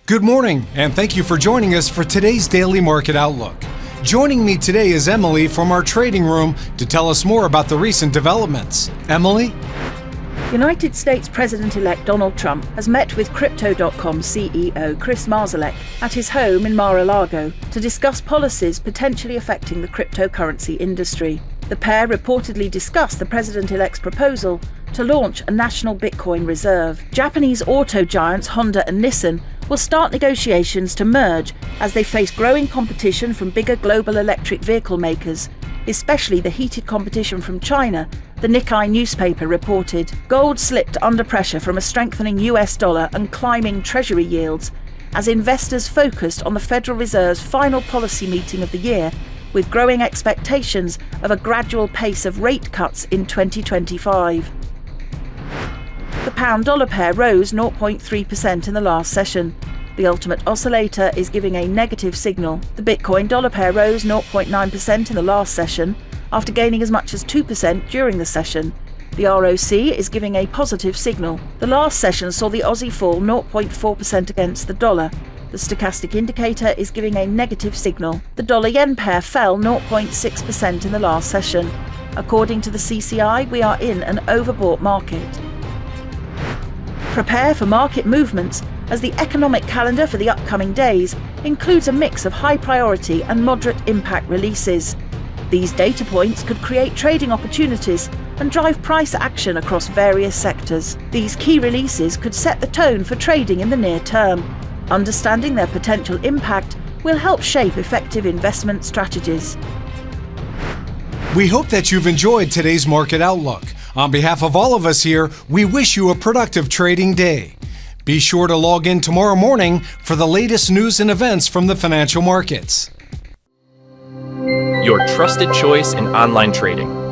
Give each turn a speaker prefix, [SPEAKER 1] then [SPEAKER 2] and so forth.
[SPEAKER 1] Good morning, and thank you for joining us for today's Daily Market Outlook. Joining me today is Emily from our trading room to tell us more about the recent developments. Emily?
[SPEAKER 2] United States President-elect Donald Trump has met with Crypto.com CEO Chris Marszalek at his home in Mar-a-Lago to discuss policies potentially affecting the cryptocurrency industry. The pair reportedly discussed the president-elect's proposal to launch a national Bitcoin reserve. Japanese auto giants Honda and Nissan will start negotiations to merge as they face growing competition from bigger global electric vehicle makers, especially the heated competition from China, the Nikkei newspaper reported. Gold slipped under pressure from a strengthening US dollar and climbing treasury yields as investors focused on the Federal Reserve's final policy meeting of the year, with growing expectations of a gradual pace of rate cuts in 2025. The pound-dollar pair rose 0.3% in the last session. The ultimate oscillator is giving a negative signal. The Bitcoin-dollar pair rose 0.9% in the last session, after gaining as much as 2% during the session. The ROC is giving a positive signal. The last session saw the Aussie fall 0.4% against the dollar. The stochastic indicator is giving a negative signal. The dollar-yen pair fell 0.6% in the last session. According to the CCI, we are in an overbought market. Prepare for market movements as the economic calendar for the upcoming days includes a mix of high-priority and moderate-impact releases. These data points could create trading opportunities and drive price action across various sectors. These key releases could set the tone for trading in the near term. Understanding their potential impact will help shape effective investment strategies.
[SPEAKER 1] We hope that you've enjoyed today's Market Outlook. On behalf of all of us here, we wish you a productive trading day. Be sure to log in tomorrow morning for the latest news and events from the financial markets.
[SPEAKER 3] Your trusted choice in online trading.